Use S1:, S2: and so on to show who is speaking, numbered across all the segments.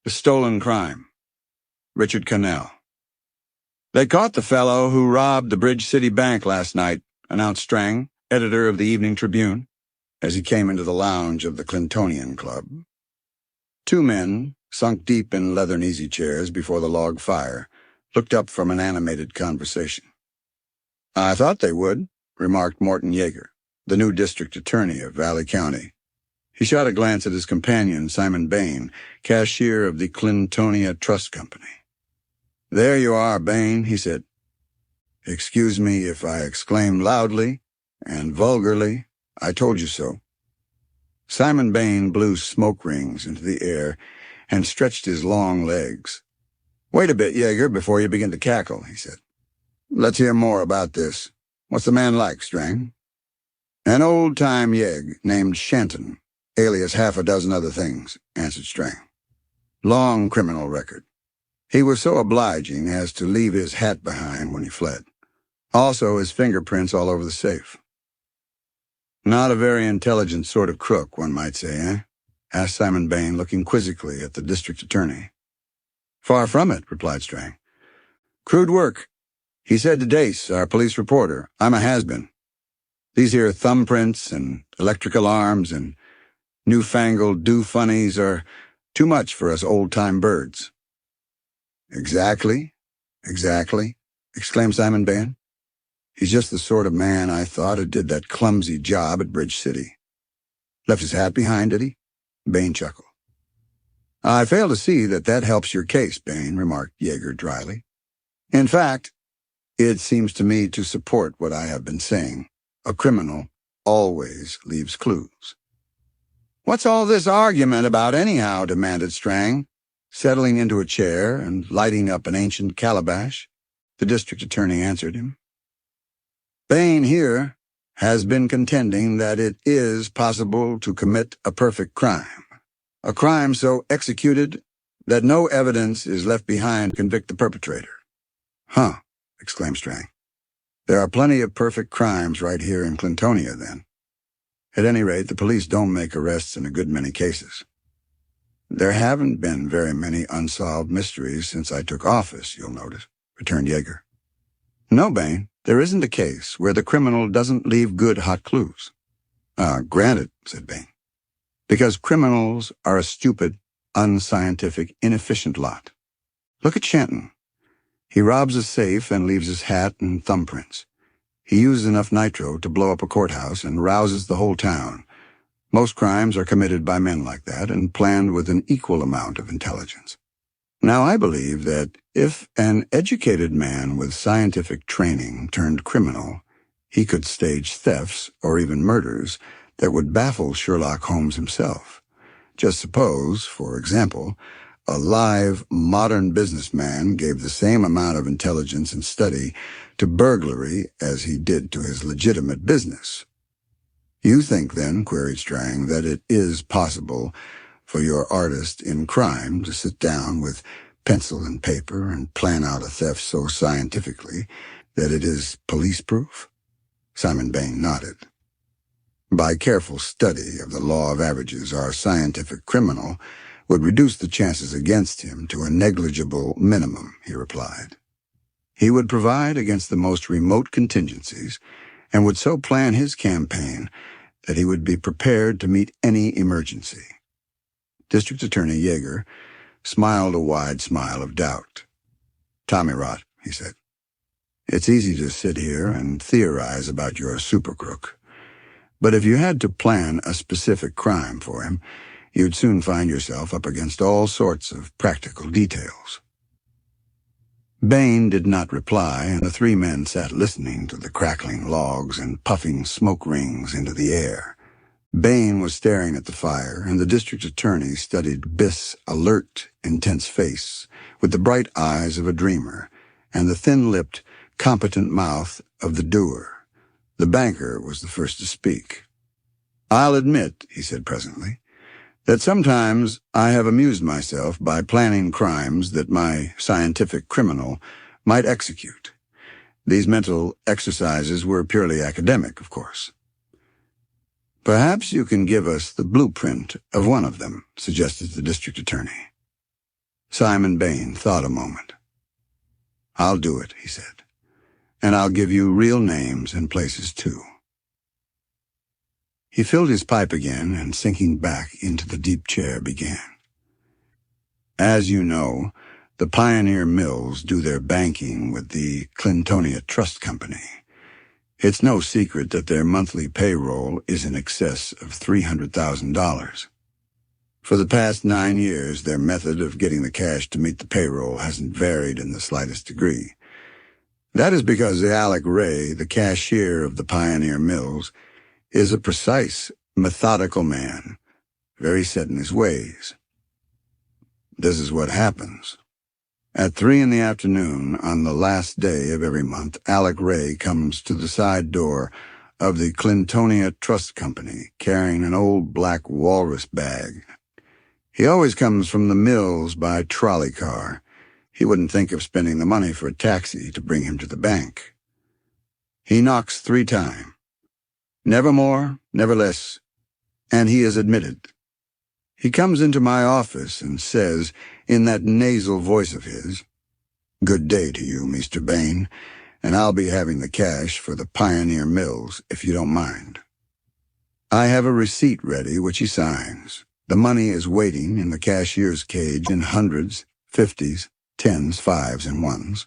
S1: The Stolen Crime. Richard Connell. "They caught the fellow who robbed the Bridge City Bank last night," announced Strang, editor of the Evening Tribune, as he came into the lounge of the Clintonian Club. Two men, sunk deep in leathern easy-chairs before the log fire, looked up from an animated conversation. "I thought they would," remarked Morton Yeager, the new district attorney of Valley County. He shot a glance at his companion, Simon Bain, cashier of the Clintonia Trust Company. "There you are, Bain," he said. "Excuse me if I exclaimed loudly and vulgarly. I told you so." Simon Bain blew smoke rings into the air and stretched his long legs. "Wait a bit, Yeager, before you begin to cackle," he said. "Let's hear more about this. What's the man like, Strang?" "An old-time yegg named Shenton, alias half a dozen other things," answered Strang. "Long criminal record. He was so obliging as to leave his hat behind when he fled. Also his fingerprints all over the safe." "Not a very intelligent sort of crook, one might say, eh?" asked Simon Bain, looking quizzically at the district attorney. "Far from it," replied Strang. "Crude work. He said to Dace, our police reporter, 'I'm a has-been. These here thumbprints and electric alarms and newfangled do-funnies are too much for us old-time birds.'" Exactly, exclaimed Simon Bain. "He's just the sort of man I thought who did that clumsy job at Bridge City." "Left his hat behind, did he?" Bain chuckled. "I fail to see that helps your case, Bain," remarked Yeager dryly. "In fact, it seems to me to support what I have been saying. A criminal always leaves clues." "What's all this argument about anyhow?" demanded Strang, settling into a chair and lighting up an ancient calabash. The district attorney answered him. "Bain here has been contending that it is possible to commit a perfect crime, a crime so executed that no evidence is left behind to convict the perpetrator." "Huh," exclaimed Strang. "There are plenty of perfect crimes right here in Clintonia, then. At any rate, the police don't make arrests in a good many cases." "There haven't been very many unsolved mysteries since I took office, you'll notice," returned Yeager. "No, Bain, there isn't a case where the criminal doesn't leave good hot clues." Granted," said Bain. "Because criminals are a stupid, unscientific, inefficient lot. Look at Shenton. He robs a safe and leaves his hat and thumbprints. He uses enough nitro to blow up a courthouse and rouses the whole town. Most crimes are committed by men like that and planned with an equal amount of intelligence. Now, I believe that if an educated man with scientific training turned criminal, he could stage thefts or even murders that would baffle Sherlock Holmes himself. Just suppose, for example, a live, modern businessman gave the same amount of intelligence and study to burglary as he did to his legitimate business. "You think, then," queried Strang, "that it is possible for your artist in crime to sit down with pencil and paper and plan out a theft so scientifically that it is police-proof?" Simon Bain nodded. "By careful study of the law of averages, our scientific criminal would reduce the chances against him to a negligible minimum," he replied. "He would provide against the most remote contingencies and would so plan his campaign that he would be prepared to meet any emergency." District Attorney Yeager smiled a wide smile of doubt. "Tommyrot," he said. "It's easy to sit here and theorize about your super-crook. But if you had to plan a specific crime for him, you'd soon find yourself up against all sorts of practical details." Bain did not reply, and the three men sat listening to the crackling logs and puffing smoke rings into the air. Bain was staring at the fire, and the district attorney studied Biff's alert, intense face, with the bright eyes of a dreamer, and the thin-lipped, competent mouth of the doer. The banker was the first to speak. "I'll admit," he said presently, "that sometimes I have amused myself by planning crimes that my scientific criminal might execute. These mental exercises were purely academic, of course." "Perhaps you can give us the blueprint of one of them," suggested the district attorney. Simon Bain thought a moment. "I'll do it," he said. "And I'll give you real names and places, too." He filled his pipe again and, sinking back into the deep chair, began. "As you know, the Pioneer Mills do their banking with the Clintonia Trust Company. It's no secret that their monthly payroll is in excess of $300,000. For the past 9 years, their method of getting the cash to meet the payroll hasn't varied in the slightest degree. That is because Alec Ray, the cashier of the Pioneer Mills, is a precise, methodical man, very set in his ways. This is what happens. At 3 in the afternoon, on the last day of every month, Alec Ray comes to the side door of the Clintonia Trust Company, carrying an old black walrus bag. He always comes from the mills by trolley car. He wouldn't think of spending the money for a taxi to bring him to the bank. He knocks 3 times. Never more, never less, and he is admitted. He comes into my office and says, in that nasal voice of his, "Good day to you, Mr. Bain, and I'll be having the cash for the Pioneer Mills, if you don't mind." I have a receipt ready, which he signs. The money is waiting in the cashier's cage in hundreds, 50s, 10s, 5s, and 1s.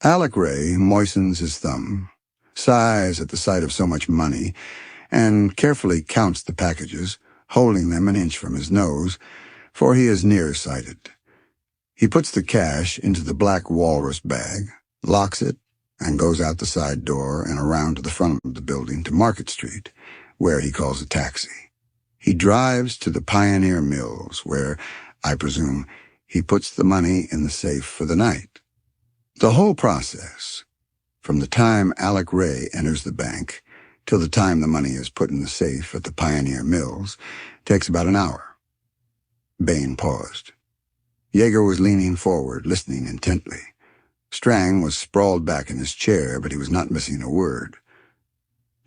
S1: Alec Ray moistens his thumb, sighs at the sight of so much money, and carefully counts the packages, holding them an inch from his nose, for he is nearsighted. He puts the cash into the black walrus bag, locks it, and goes out the side door and around to the front of the building to Market Street, where he calls a taxi. He drives to the Pioneer Mills, where, I presume, he puts the money in the safe for the night. The whole process, from the time Alec Ray enters the bank till the time the money is put in the safe at the Pioneer Mills, takes about an hour. Bain paused. Yeager was leaning forward, listening intently. Strang was sprawled back in his chair, but he was not missing a word.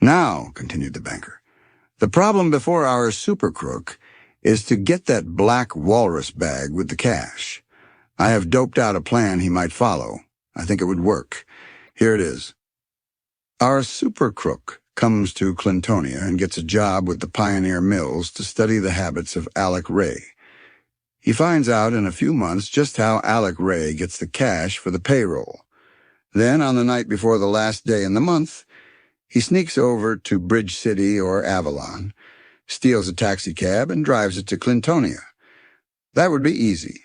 S1: "Now," continued the banker, "the problem before our super crook is to get that black walrus bag with the cash. I have doped out a plan he might follow. I think it would work. Here it is. Our super crook comes to Clintonia and gets a job with the Pioneer Mills to study the habits of Alec Ray. He finds out in a few months just how Alec Ray gets the cash for the payroll. Then, on the night before the last day in the month, he sneaks over to Bridge City or Avalon, steals a taxicab, and drives it to Clintonia. That would be easy.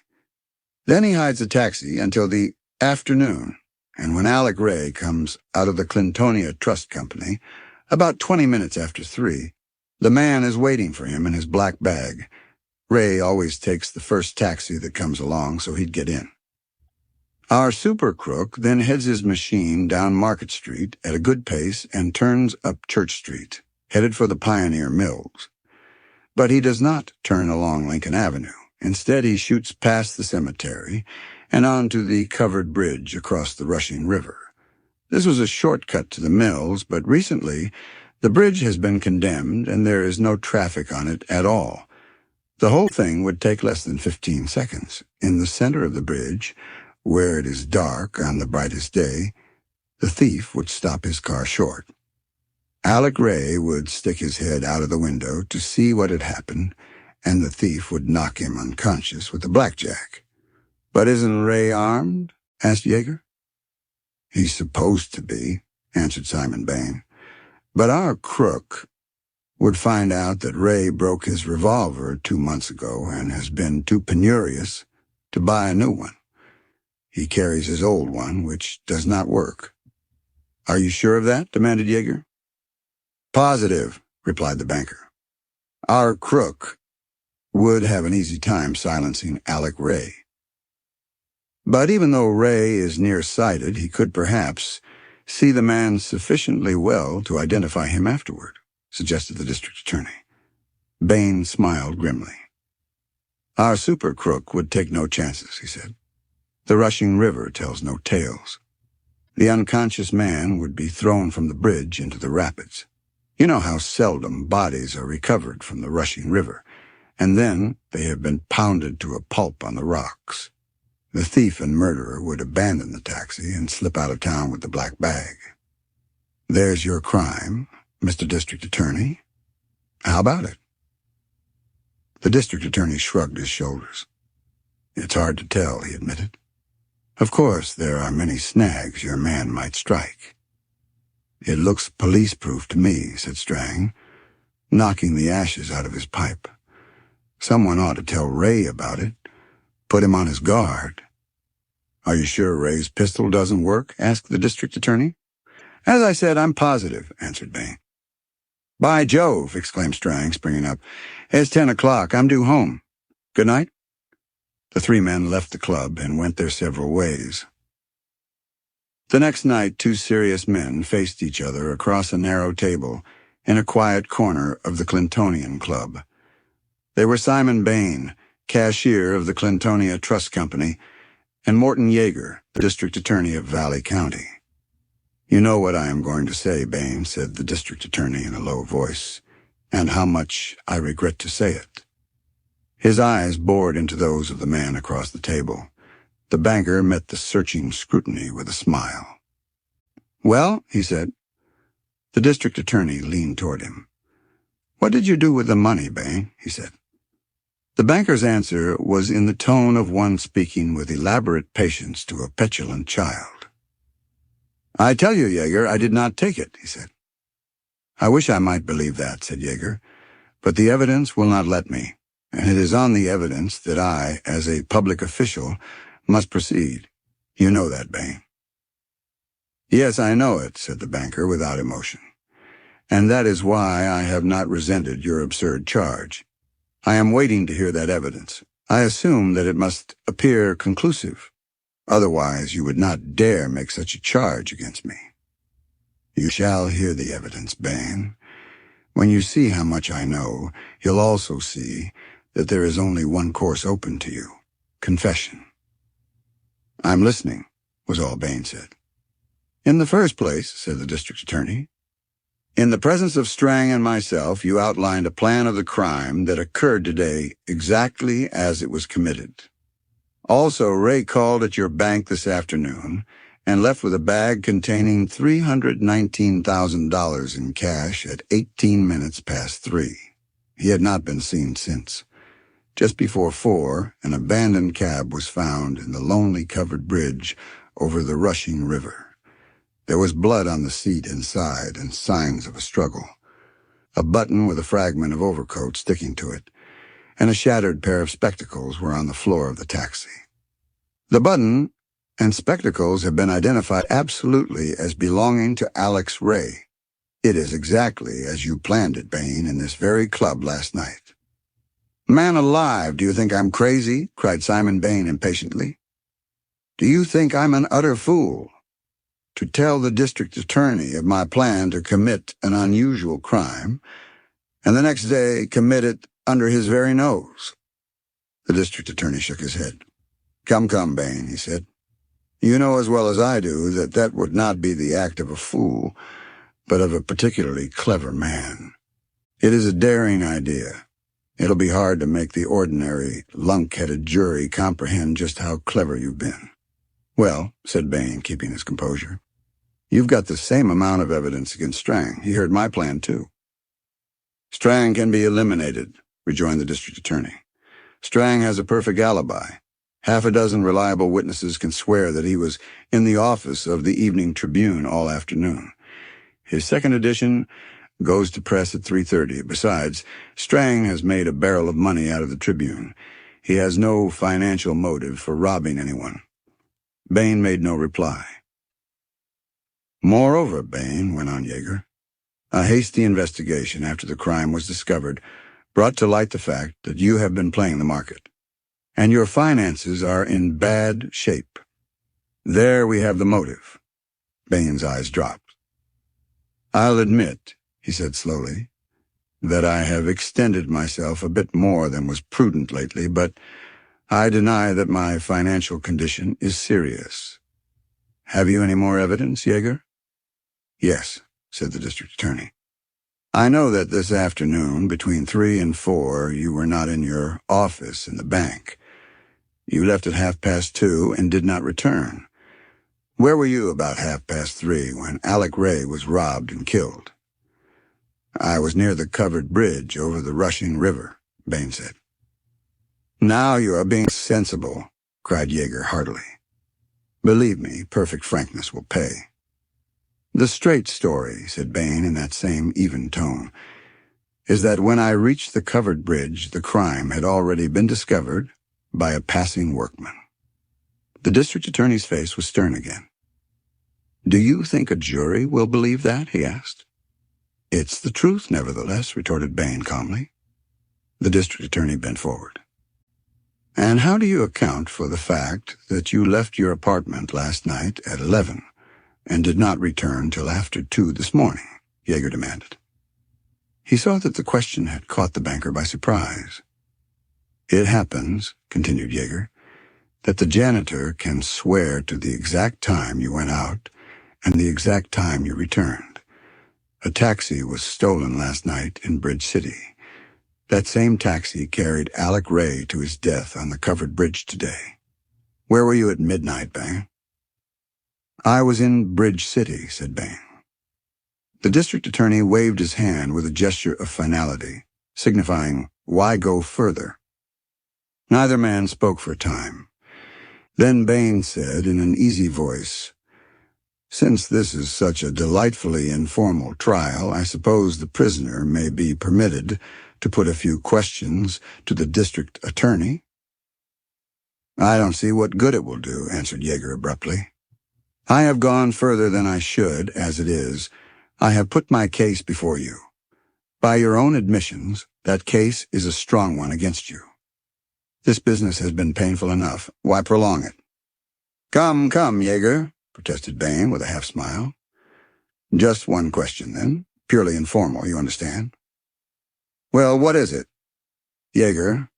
S1: Then he hides the taxi until the afternoon, and when Alec Ray comes out of the Clintonia Trust Company, about 20 minutes after 3, the man is waiting for him in his black bag. Ray always takes the first taxi that comes along, so he'd get in. Our super crook then heads his machine down Market Street at a good pace and turns up Church Street, headed for the Pioneer Mills. But he does not turn along Lincoln Avenue. Instead, he shoots past the cemetery and onto the covered bridge across the rushing river. This was a shortcut to the mills, but recently the bridge has been condemned and there is no traffic on it at all. The whole thing would take less than 15 seconds. In the center of the bridge, where it is dark on the brightest day, the thief would stop his car short. Alec Ray would stick his head out of the window to see what had happened, and the thief would knock him unconscious with a blackjack. "But isn't Ray armed?" asked Yeager. "He's supposed to be," answered Simon Bain. "But our crook would find out that Ray broke his revolver 2 months ago and has been too penurious to buy a new one. He carries his old one, which does not work." "Are you sure of that?" demanded Yeager. "Positive," replied the banker. "Our crook would have an easy time silencing Alec Ray. But even though Ray is nearsighted, he could perhaps see the man sufficiently well to identify him afterward," suggested the district attorney. Bain smiled grimly. "Our super crook would take no chances," he said. "The rushing river tells no tales. The unconscious man would be thrown from the bridge into the rapids. You know how seldom bodies are recovered from the rushing river, and then they have been pounded to a pulp on the rocks. The thief and murderer would abandon the taxi and slip out of town with the black bag. There's your crime, Mr. District Attorney. How about it? The district attorney shrugged his shoulders. It's hard to tell, he admitted. Of course, there are many snags your man might strike. It looks police-proof to me, said Strang, knocking the ashes out of his pipe. Someone ought to tell Ray about it, put him on his guard. Are you sure Ray's pistol doesn't work? Asked the district attorney. As I said, I'm positive, answered Bain. By Jove, exclaimed Strang, springing up. It's 10 o'clock. I'm due home. Good night. The three men left the club and went their several ways. The next night, two serious men faced each other across a narrow table in a quiet corner of the Clintonian Club. They were Simon Bain, cashier of the Clintonia Trust Company, and Morton Yeager, the district attorney of Valley County. You know what I am going to say, Bain, said the district attorney in a low voice, and how much I regret to say it. His eyes bored into those of the man across the table. The banker met the searching scrutiny with a smile. Well, he said. The district attorney leaned toward him. What did you do with the money, Bain? He said. The banker's answer was in the tone of one speaking with elaborate patience to a petulant child. I tell you, Yeager, I did not take it, he said. I wish I might believe that, said Yeager, but the evidence will not let me, and it is on the evidence that I, as a public official, must proceed. You know that, Bain. Yes, I know it, said the banker without emotion, and that is why I have not resented your absurd charge. I am waiting to hear that evidence. I assume that it must appear conclusive. Otherwise, you would not dare make such a charge against me. You shall hear the evidence, Bain. When you see how much I know, you'll also see that there is only one course open to you, confession. I'm listening, was all Bain said. In the first place, said the district attorney, in the presence of Strang and myself, you outlined a plan of the crime that occurred today exactly as it was committed. Also, Ray called at your bank this afternoon and left with a bag containing $319,000 in cash at 18 minutes past 3. He had not been seen since. Just before 4, an abandoned cab was found in the lonely covered bridge over the rushing river. There was blood on the seat inside and signs of a struggle. A button with a fragment of overcoat sticking to it, and a shattered pair of spectacles were on the floor of the taxi. The button and spectacles have been identified absolutely as belonging to Alex Ray. It is exactly as you planned it, Bain, in this very club last night. Man alive, do you think I'm crazy? Cried Simon Bain impatiently. Do you think I'm an utter fool to tell the district attorney of my plan to commit an unusual crime, and the next day commit it under his very nose? The district attorney shook his head. Come, Bain, he said. You know as well as I do that that would not be the act of a fool, but of a particularly clever man. It is a daring idea. It'll be hard to make the ordinary, lunk-headed jury comprehend just how clever you've been. Well, said Bain, keeping his composure, you've got the same amount of evidence against Strang. He heard my plan, too. Strang can be eliminated, rejoined the district attorney. Strang has a perfect alibi. Half a dozen reliable witnesses can swear that he was in the office of the Evening Tribune all afternoon. His second edition goes to press at 3:30. Besides, Strang has made a barrel of money out of the Tribune. He has no financial motive for robbing anyone. Bain made no reply. Moreover, Bain, went on Yeager, a hasty investigation after the crime was discovered brought to light the fact that you have been playing the market, and your finances are in bad shape. There we have the motive. Bain's eyes dropped. I'll admit, he said slowly, that I have extended myself a bit more than was prudent lately, but I deny that my financial condition is serious. Have you any more evidence, Yeager? Yes, said the district attorney. I know that this afternoon, between 3 and 4, you were not in your office in the bank. You left at 2:30 and did not return. Where were you about 3:30 when Alec Ray was robbed and killed? I was near the covered bridge over the rushing river, Bain said. Now you are being sensible, cried Yeager heartily. Believe me, perfect frankness will pay. The straight story, said Bain in that same even tone, is that when I reached the covered bridge, the crime had already been discovered by a passing workman. The district attorney's face was stern again. Do you think a jury will believe that? He asked. It's the truth, nevertheless, retorted Bain calmly. The district attorney bent forward. And how do you account for the fact that you left your apartment last night at 11 and did not return till after 2 this morning? Yeager demanded. He saw that the question had caught the banker by surprise. It happens, continued Yeager, that the janitor can swear to the exact time you went out and the exact time you returned. A taxi was stolen last night in Bridge City. That same taxi carried Alec Ray to his death on the covered bridge today. Where were you at midnight, Bain? I was in Bridge City, said Bain. The district attorney waved his hand with a gesture of finality, signifying, why go further? Neither man spoke for a time. Then Bain said in an easy voice, Since this is such a delightfully informal trial, I suppose the prisoner may be permitted to put a few questions to the district attorney. I don't see what good it will do, answered Yeager abruptly. I have gone further than I should, as it is. I have put my case before you. By your own admissions, that case is a strong one against you. This business has been painful enough. Why prolong it? Come, Yeager, protested Bain with a half-smile. Just one question, then. Purely informal, you understand. Well, what is it? Yeager,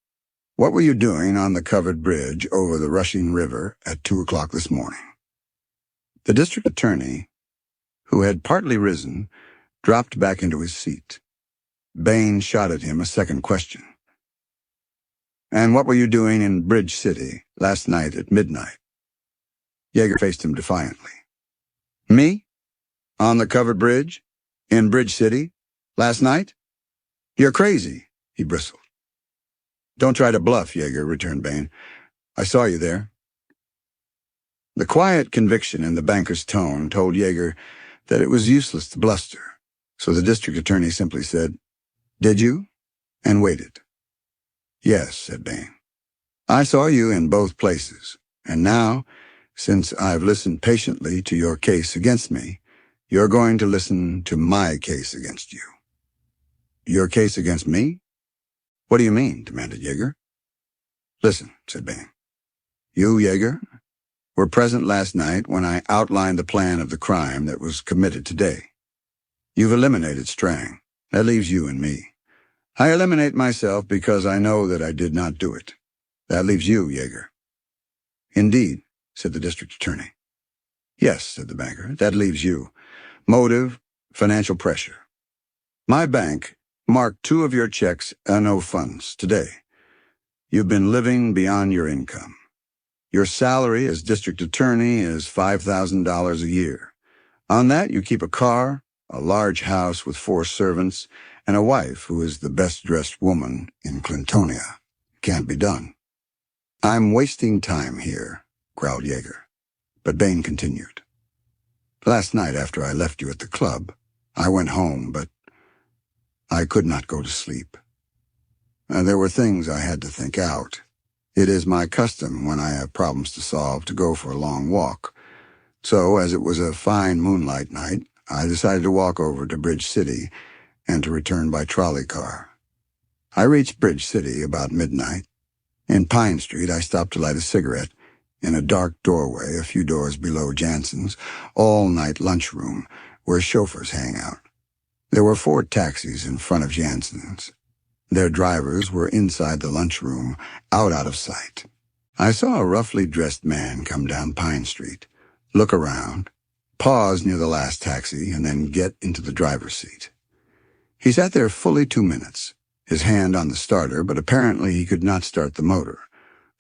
S1: what were you doing on the covered bridge over the rushing river at 2 o'clock this morning? The district attorney, who had partly risen, dropped back into his seat. Bain shot at him a second question. And what were you doing in Bridge City last night at midnight? Yeager faced him defiantly. Me? On the covered bridge? In Bridge City? Last night? You're crazy, he bristled. Don't try to bluff, Yeager, returned Bain. I saw you there. The quiet conviction in the banker's tone told Yeager that it was useless to bluster, so the district attorney simply said, Did you? And waited. Yes, said Bain. I saw you in both places, and now, since I've listened patiently to your case against me, you're going to listen to my case against you. Your case against me? What do you mean? Demanded Yeager. Listen, said Bain. You, Yeager, were present last night when I outlined the plan of the crime that was committed today. You've eliminated Strang. That leaves you and me. I eliminate myself because I know that I did not do it. That leaves you, Yeager. Indeed, said the district attorney. Yes, said the banker, that leaves you. Motive, financial pressure. My bank marked 2 of your checks no funds today. You've been living beyond your income. Your salary as district attorney is $5,000 a year. On that, you keep a car, a large house with 4 servants, and a wife who is the best-dressed woman in Clintonia. Can't be done. I'm wasting time here, growled Yeager. But Bain continued. Last night after I left you at the club, I went home, but I could not go to sleep. There were things I had to think out. It is my custom when I have problems to solve to go for a long walk. So, as it was a fine moonlight night, I decided to walk over to Bridge City and to return by trolley car. I reached Bridge City about midnight. In Pine Street, I stopped to light a cigarette in a dark doorway a few doors below Jansen's all-night lunchroom where chauffeurs hang out. There were 4 taxis in front of Jansen's. Their drivers were inside the lunchroom, out of sight. I saw a roughly dressed man come down Pine Street, look around, pause near the last taxi, and then get into the driver's seat. He sat there fully 2 minutes, his hand on the starter, but apparently he could not start the motor,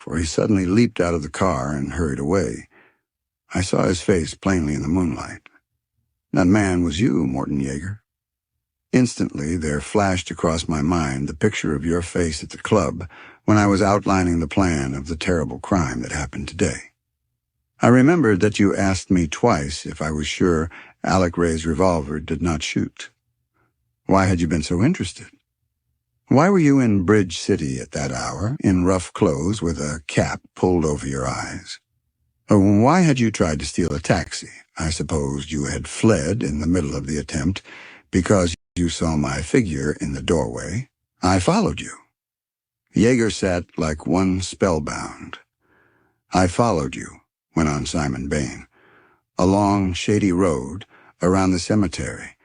S1: for he suddenly leaped out of the car and hurried away. I saw his face plainly in the moonlight. That man was you, Morton Yeager. Instantly, there flashed across my mind the picture of your face at the club when I was outlining the plan of the terrible crime that happened today. I remembered that you asked me twice if I was sure Alec Ray's revolver did not shoot. Why had you been so interested? Why were you in Bridge City at that hour, in rough clothes with a cap pulled over your eyes? Why had you tried to steal a taxi? I supposed you had fled in the middle of the attempt because you saw my figure in the doorway. I followed you. Yeager sat like one spellbound. I followed you, went on Simon Bain, along Shady Road, around the cemetery,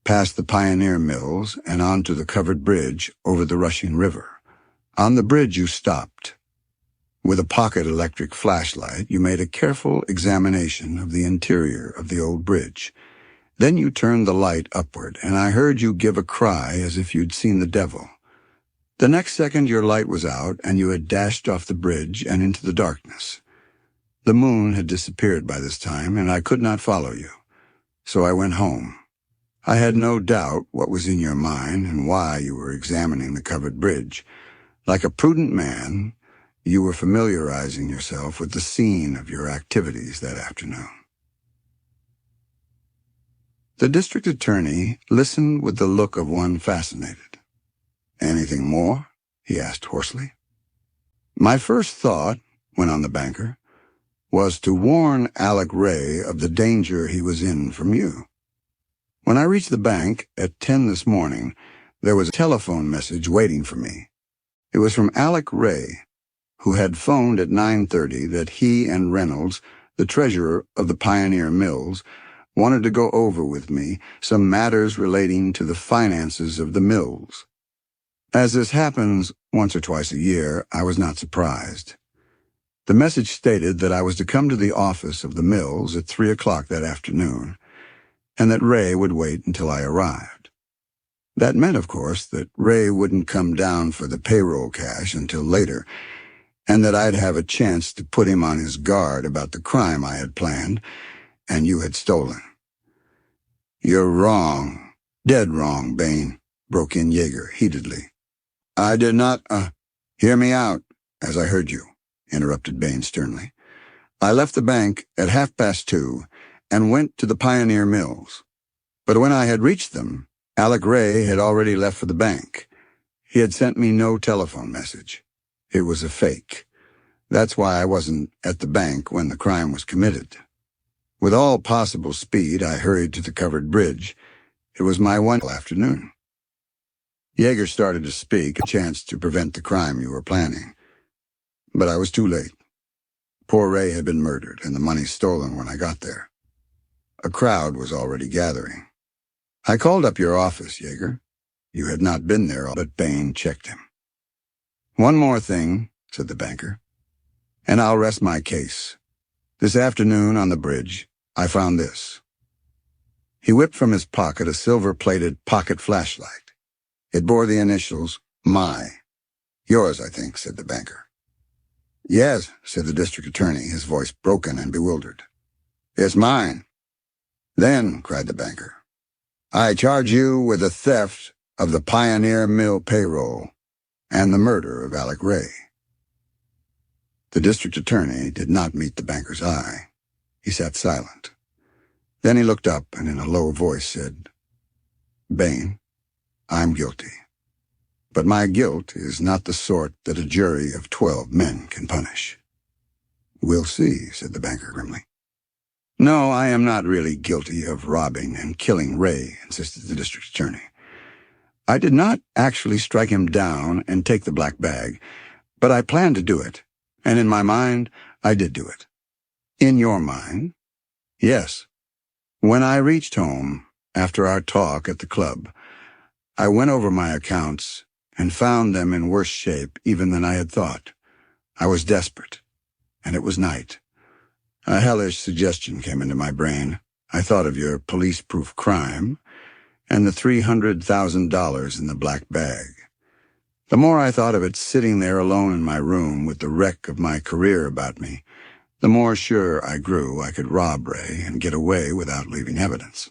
S1: past the Pioneer Mills and onto the covered bridge over the rushing river. On the bridge you stopped. With a pocket electric flashlight, you made a careful examination of the interior of the old bridge. Then you turned the light upward, and I heard you give a cry as if you'd seen the devil. The next second your light was out, and you had dashed off the bridge and into the darkness. The moon had disappeared by this time, and I could not follow you. So I went home. I had no doubt what was in your mind and why you were examining the covered bridge. Like a prudent man, you were familiarizing yourself with the scene of your activities that afternoon. The district attorney listened with the look of one fascinated. "Anything more?" he asked hoarsely. "My first thought," went on the banker, "was to warn Alec Ray of the danger he was in from you. When I reached the bank at 10 this morning, there was a telephone message waiting for me. It was from Alec Ray, who had phoned at 9:30 that he and Reynolds, the treasurer of the Pioneer Mills, wanted to go over with me some matters relating to the finances of the mills. As this happens once or twice a year, I was not surprised. The message stated that I was to come to the office of the mills at 3 o'clock that afternoon, and that Ray would wait until I arrived. That meant, of course, that Ray wouldn't come down for the payroll cash until later, and that I'd have a chance to put him on his guard about the crime I had planned and you had stolen." "You're wrong, dead wrong, Bain," broke in Yeager heatedly. "I did not, hear me out, as I heard you," interrupted Bain sternly. "I left the bank at 2:30 and went to the Pioneer Mills. But when I had reached them, Alec Ray had already left for the bank. He had sent me no telephone message. It was a fake. That's why I wasn't at the bank when the crime was committed. With all possible speed, I hurried to the covered bridge. It was my one afternoon." Yeager started to speak, a chance to prevent the crime you were planning. But I was too late. Poor Ray had been murdered and the money stolen when I got there. A crowd was already gathering. I called up your office, Yeager. You had not been there, but Bain checked him. "One more thing," said the banker, "and I'll rest my case. This afternoon on the bridge, I found this." He whipped from his pocket a silver-plated pocket flashlight. It bore the initials, "My." "Yours, I think," said the banker. "Yes," said the district attorney, his voice broken and bewildered. "It's mine." "Then," cried the banker, "I charge you with the theft of the Pioneer Mill payroll and the murder of Alec Ray." The district attorney did not meet the banker's eye. He sat silent. Then he looked up and in a low voice said, "Bain, I'm guilty. But my guilt is not the sort that a jury of 12 men can punish." "We'll see," said the banker grimly. "No, I am not really guilty of robbing and killing Ray," insisted the district attorney. "I did not actually strike him down and take the black bag, but I planned to do it, and in my mind, I did do it." "In your mind?" "Yes. When I reached home, after our talk at the club, I went over my accounts and found them in worse shape even than I had thought. I was desperate, and it was night. A hellish suggestion came into my brain. I thought of your police-proof crime and the $300,000 in the black bag. The more I thought of it sitting there alone in my room with the wreck of my career about me, the more sure I grew I could rob Ray and get away without leaving evidence.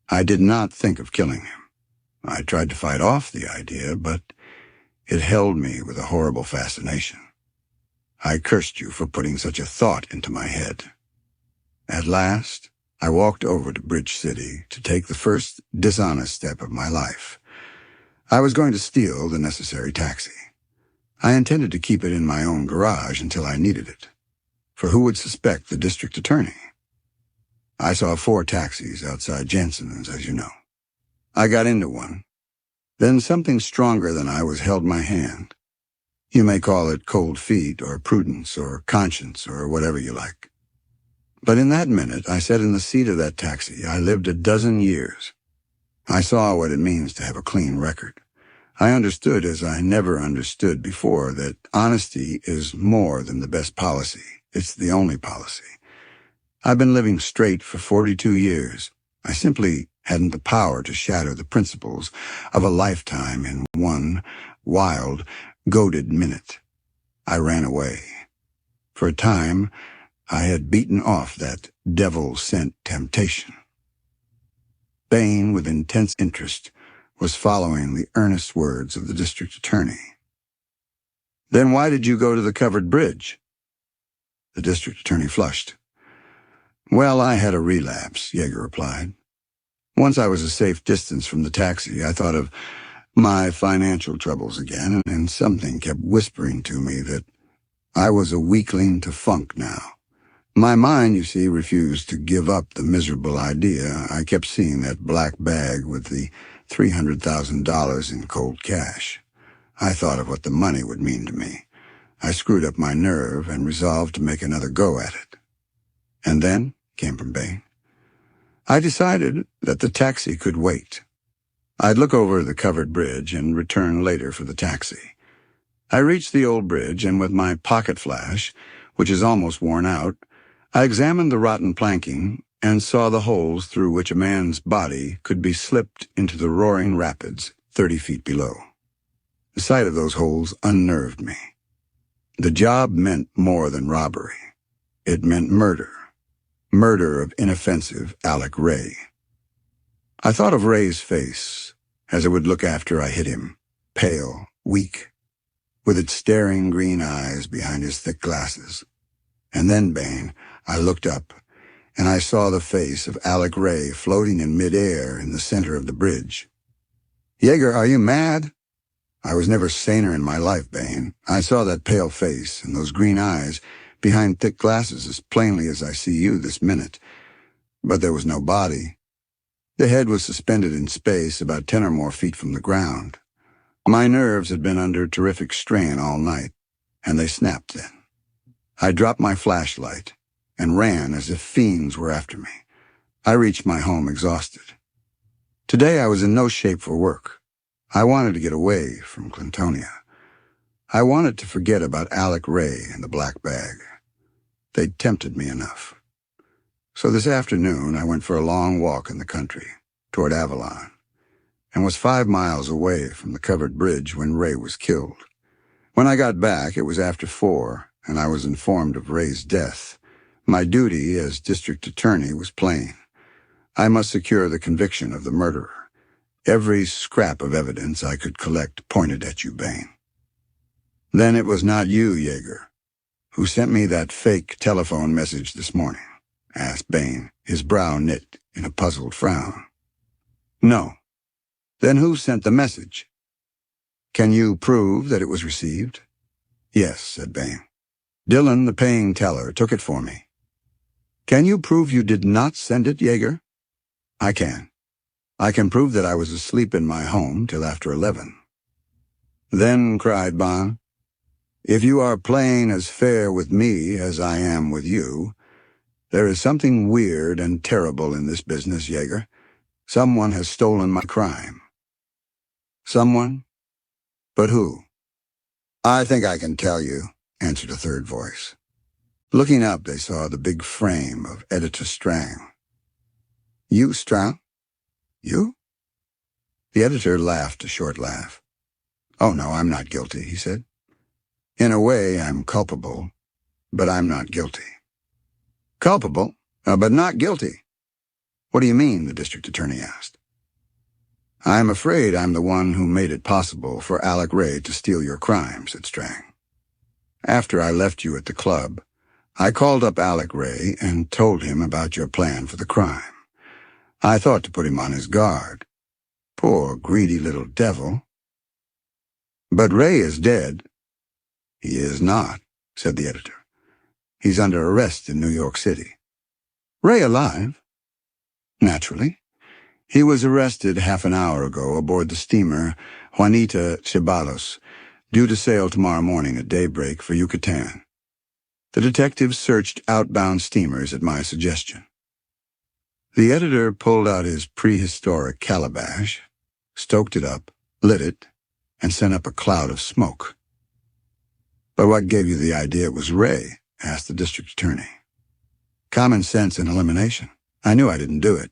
S1: I did not think of killing him. I tried to fight off the idea, but it held me with a horrible fascination. I cursed you for putting such a thought into my head. At last, I walked over to Bridge City to take the first dishonest step of my life. I was going to steal the necessary taxi. I intended to keep it in my own garage until I needed it. For who would suspect the district attorney? I saw 4 taxis outside Jensen's, as you know. I got into one. Then something stronger than I was held my hand. You may call it cold feet or prudence or conscience or whatever you like. But in that minute, I sat in the seat of that taxi. I lived a dozen years. I saw what it means to have a clean record. I understood, as I never understood before, that honesty is more than the best policy. It's the only policy. I've been living straight for 42 years. I simply hadn't the power to shatter the principles of a lifetime in one wild, goaded minute. I ran away. For a time, I had beaten off that devil-sent temptation. Bain, with intense interest, was following the earnest words of the district attorney. Then why did you go to the covered bridge? The district attorney flushed. Well, I had a relapse, Yeager replied. Once I was a safe distance from the taxi, I thought of my financial troubles again, and something kept whispering to me that I was a weakling to funk now. My mind, you see, refused to give up the miserable idea. I kept seeing that black bag with the $300,000 in cold cash. I thought of what the money would mean to me. I screwed up my nerve and resolved to make another go at it. And then, came from Bain, I decided that the taxi could wait. I'd look over the covered bridge and return later for the taxi. I reached the old bridge, and with my pocket flash, which is almost worn out, I examined the rotten planking and saw the holes through which a man's body could be slipped into the roaring rapids 30 feet below. The sight of those holes unnerved me. The job meant more than robbery. It meant murder. Murder of inoffensive Alec Ray. I thought of Ray's face as it would look after I hit him, pale, weak, with its staring green eyes behind his thick glasses. And then, Bain, I looked up, and I saw the face of Alec Ray floating in midair in the center of the bridge. Yeager, are you mad? I was never saner in my life, Bain. I saw that pale face and those green eyes behind thick glasses as plainly as I see you this minute. But there was no body. The head was suspended in space about 10 or more feet from the ground. My nerves had been under terrific strain all night, and they snapped then. I dropped my flashlight and ran as if fiends were after me. I reached my home exhausted. Today I was in no shape for work. I wanted to get away from Clintonia. I wanted to forget about Alec Ray and the black bag. They'd tempted me enough. So this afternoon I went for a long walk in the country, toward Avalon, and was 5 miles away from the covered bridge when Ray was killed. When I got back, it was after 4, and I was informed of Ray's death. My duty as district attorney was plain. I must secure the conviction of the murderer. Every scrap of evidence I could collect pointed at you, Bain. Then it was not you, Yeager, who sent me that fake telephone message this morning, asked Bain, his brow knit in a puzzled frown. No. Then who sent the message? Can you prove that it was received? Yes, said Bain. Dillon, the paying teller, took it for me. Can you prove you did not send it, Yeager? I can. I can prove that I was asleep in my home till after 11. Then, cried Bond, if you are playing as fair with me as I am with you, there is something weird and terrible in this business, Yeager. Someone has stolen my crime. Someone? But who? I think I can tell you, answered a third voice. Looking up, they saw the big frame of Editor Strang. You, Strang? You? The editor laughed a short laugh. "Oh, no, I'm not guilty," he said. "In a way, I'm culpable, but I'm not guilty." "Culpable, but not guilty? What do you mean?" the district attorney asked. "I'm afraid I'm the one who made it possible for Alec Ray to steal your crime," said Strang. "After I left you at the club, I called up Alec Ray and told him about your plan for the crime. I thought to put him on his guard. Poor, greedy little devil. But Ray is dead." "He is not," said the editor. "He's under arrest in New York City." "Ray alive?" "Naturally. He was arrested half an hour ago aboard the steamer Juanita Ceballos, due to sail tomorrow morning at daybreak for Yucatan. The detectives searched outbound steamers at my suggestion." The editor pulled out his prehistoric calabash, stoked it up, lit it, and sent up a cloud of smoke. "But what gave you the idea it was Ray?" asked the district attorney. "Common sense and elimination. I knew I didn't do it.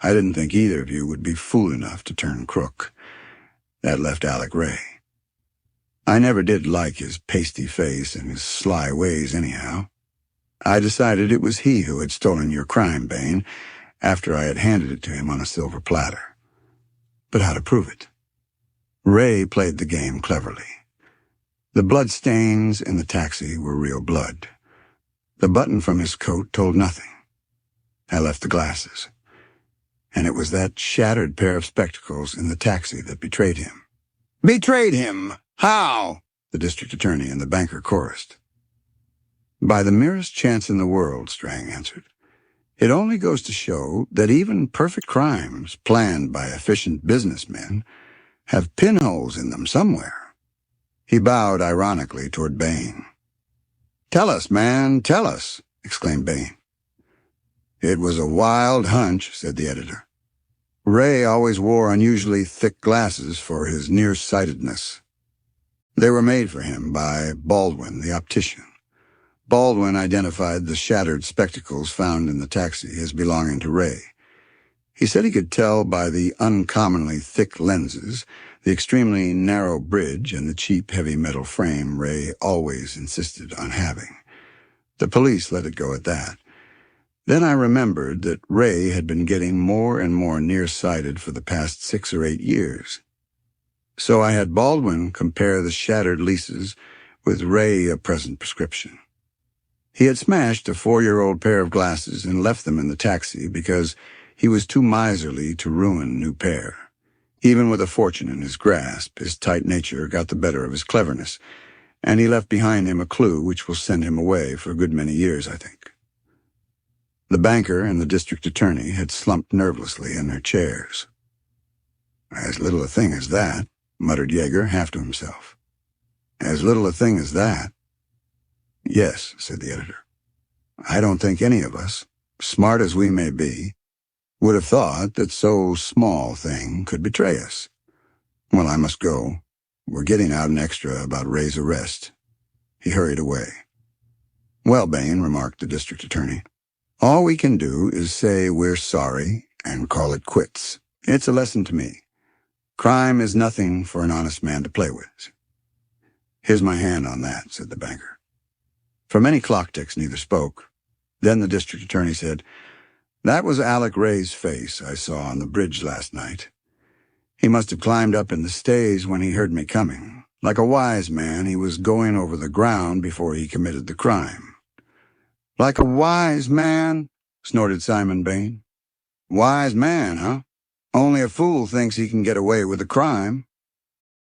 S1: I didn't think either of you would be fool enough to turn crook. That left Alec Ray. I never did like his pasty face and his sly ways anyhow. I decided it was he who had stolen your crime, Bain, after I had handed it to him on a silver platter. But how to prove it? Ray played the game cleverly. The blood stains in the taxi were real blood. The button from his coat told nothing. I left the glasses. And it was that shattered pair of spectacles in the taxi that betrayed him." "Betrayed him? How?" the district attorney and the banker chorused. "By the merest chance in the world," Strang answered. "It only goes to show that even perfect crimes planned by efficient businessmen have pinholes in them somewhere." He bowed ironically toward Bain. "Tell us, man, tell us," exclaimed Bain. "It was a wild hunch," said the editor. "Ray always wore unusually thick glasses for his nearsightedness. They were made for him by Baldwin, the optician. Baldwin identified the shattered spectacles found in the taxi as belonging to Ray. He said he could tell by the uncommonly thick lenses, the extremely narrow bridge, and the cheap heavy metal frame Ray always insisted on having. The police let it go at that. Then I remembered that Ray had been getting more and more nearsighted for the past 6 or 8 years. So I had Baldwin compare the shattered leases with Ray present prescription. He had smashed a 4-year-old pair of glasses and left them in the taxi because he was too miserly to ruin a new pair. Even with a fortune in his grasp, his tight nature got the better of his cleverness, and he left behind him a clue which will send him away for a good many years, I think." The banker and the district attorney had slumped nervously in their chairs. "As little a thing as that," muttered Yeager, half to himself. "As little a thing as that." "Yes," said the editor. "I don't think any of us, smart as we may be, would have thought that so small a thing could betray us. Well, I must go. We're getting out an extra about Ray's arrest." He hurried away. "Well, Bain," remarked the district attorney, "all we can do is say we're sorry and call it quits. It's a lesson to me. Crime is nothing for an honest man to play with." "Here's my hand on that," said the banker. For many clock ticks neither spoke. Then the district attorney said, "That was Alec Ray's face I saw on the bridge last night. He must have climbed up in the stays when he heard me coming. Like a wise man, he was going over the ground before he committed the crime." "Like a wise man?" snorted Simon Bain. "Wise man, huh? Only a fool thinks he can get away with a crime."